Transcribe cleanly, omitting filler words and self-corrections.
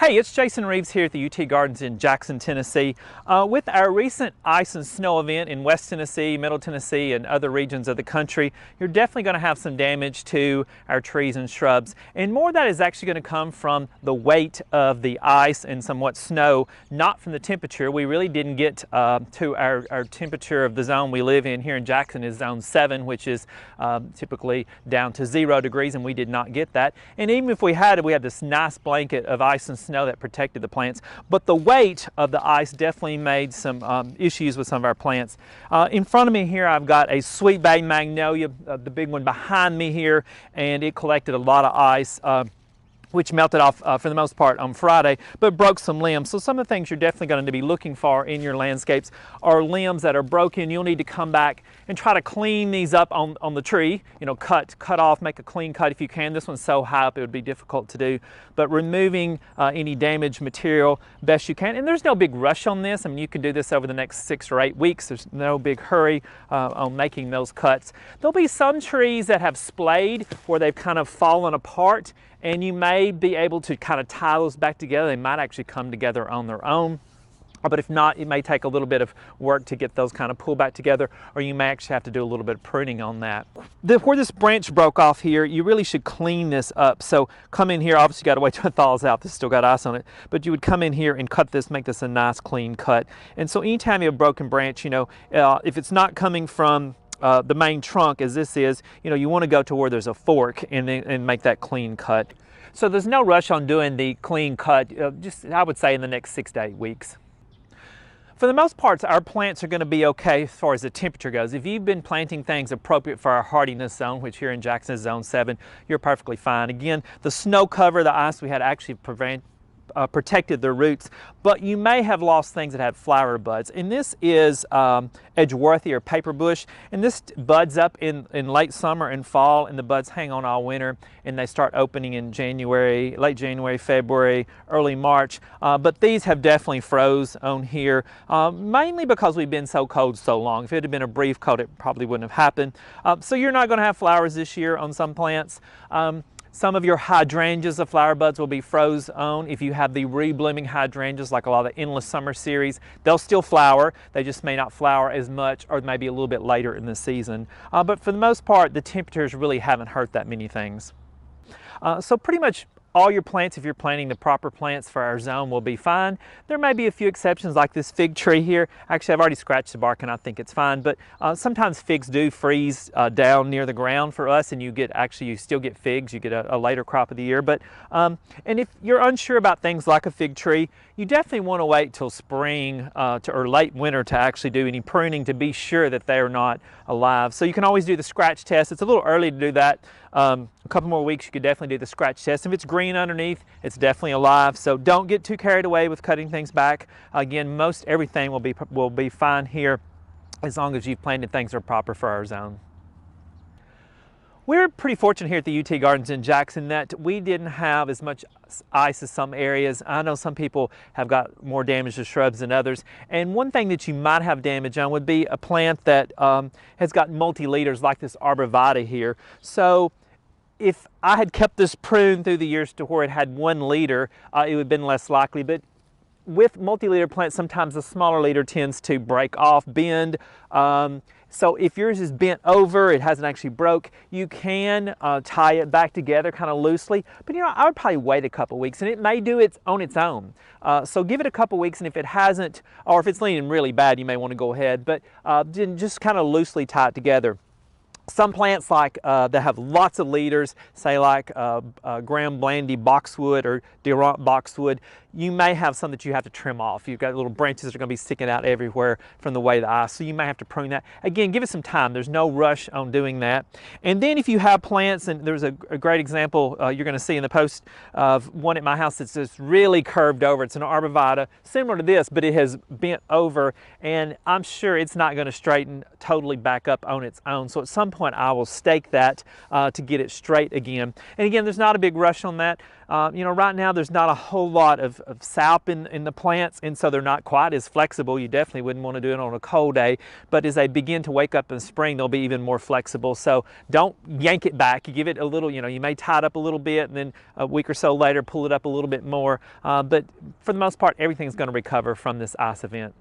Hey, it's Jason Reeves here at the UT Gardens in Jackson, Tennessee. With our recent ice and snow event in West Tennessee, Middle Tennessee, and other regions of the country, you're definitely going to have some damage to our trees and shrubs. And more of that is actually going to come from the weight of the ice and somewhat snow, not from the temperature. We really didn't get to our temperature of the zone we live in here in Jackson is zone 7, which is typically down to 0 degrees, and we did not get that. And even if we had it, we had this nice blanket of ice and snow that protected the plants, but the weight of the ice definitely made some issues with some of our plants. In front of me here I've got a sweet bay magnolia, the big one behind me here, and it collected a lot of ice, which melted off for the most part on Friday, but broke some limbs. So some of the things you're definitely going to be looking for in your landscapes are limbs that are broken. You'll need to come back and try to clean these up on the tree. You know, cut off, make a clean cut if you can. This one's so high up it would be difficult to do, but removing any damaged material best you can. And there's no big rush on this. I mean, you can do this over the next 6 or 8 weeks. There's no big hurry on making those cuts. There'll be some trees that have splayed where they've kind of fallen apart, and you may be able to kind of tie those back together. They might actually come together on their own. But if not, it may take a little bit of work to get those kind of pulled back together, or you may actually have to do a little bit of pruning on that. Where this branch broke off here, you really should clean this up. So come in here, obviously you got to wait till it thaws out. This still got ice on it, but you would come in here and cut this, make this a nice clean cut. And so anytime you have a broken branch, you know, if it's not coming from the main trunk as this is, you know, you want to go to where there's a fork and make that clean cut. So there's no rush on doing the clean cut, just I would say in the next 6 to 8 weeks. For the most part, our plants are going to be okay as far as the temperature goes. If you've been planting things appropriate for our hardiness zone, which here in Jackson is zone 7, you're perfectly fine. Again, the snow cover, the ice we had actually protected their roots, but you may have lost things that have flower buds. And this is Edgeworthy or paper bush, and this buds up in late summer and fall, and the buds hang on all winter, and they start opening in January, late January, February, early March. But these have definitely froze on here, mainly because we've been so cold so long. If it had been a brief cold, it probably wouldn't have happened. So you're not going to have flowers this year on some plants. Some of your hydrangeas, the flower buds will be froze on. If you have the reblooming hydrangeas, like a lot of the Endless Summer series, they'll still flower. They just may not flower as much, or maybe a little bit later in the season. But for the most part, the temperatures really haven't hurt that many things. So pretty much all your plants, if you're planting the proper plants for our zone, will be fine. There may be a few exceptions like this fig tree here. Actually, I've already scratched the bark and I think it's fine, but sometimes figs do freeze down near the ground for us, and you still get figs. You get a later crop of the year. But and if you're unsure about things like a fig tree, you definitely want to wait till spring or late winter to actually do any pruning to be sure that they are not alive. So you can always do the scratch test. It's a little early to do that. A couple more weeks, you could definitely do the scratch test. If it's green underneath, it's definitely alive. So don't get too carried away with cutting things back. Again, most everything will be fine here as long as you've planted things that are proper for our zone. We're pretty fortunate here at the UT Gardens in Jackson that we didn't have as much ice as some areas. I know some people have got more damage to shrubs than others. And one thing that you might have damage on would be a plant that has got multi-leaders like this arborvitae here. So if I had kept this pruned through the years to where it had 1 leader, it would have been less likely. But with multi-leader plants, sometimes the smaller leader tends to break off, bend. So if yours is bent over, it hasn't actually broke, you can tie it back together kind of loosely. But you know, I would probably wait a couple weeks, and it may do it on its own. So give it a couple weeks, and if it hasn't, or if it's leaning really bad, you may want to go ahead. But just kind of loosely tie it together. Some plants that have lots of leaders, say like Graham Blandy boxwood or Durant boxwood, you may have some that you have to trim off. You've got little branches that are going to be sticking out everywhere from the way of the ice, so you may have to prune that. Again, give it some time. There's no rush on doing that. And then if you have plants, and there's a great example you're going to see in the post of one at my house that's just really curved over. It's an arborvitae, similar to this, but it has bent over, and I'm sure it's not going to straighten totally back up on its own. So at some point I will stake that to get it straight again. And again, there's not a big rush on that. You know, right now there's not a whole lot of sap in the plants, and so they're not quite as flexible. You definitely wouldn't want to do it on a cold day, but as they begin to wake up in spring, they'll be even more flexible. So don't yank it back. You give it a little, you know, you may tie it up a little bit, and then a week or so later pull it up a little bit more. But for the most part, everything's going to recover from this ice event.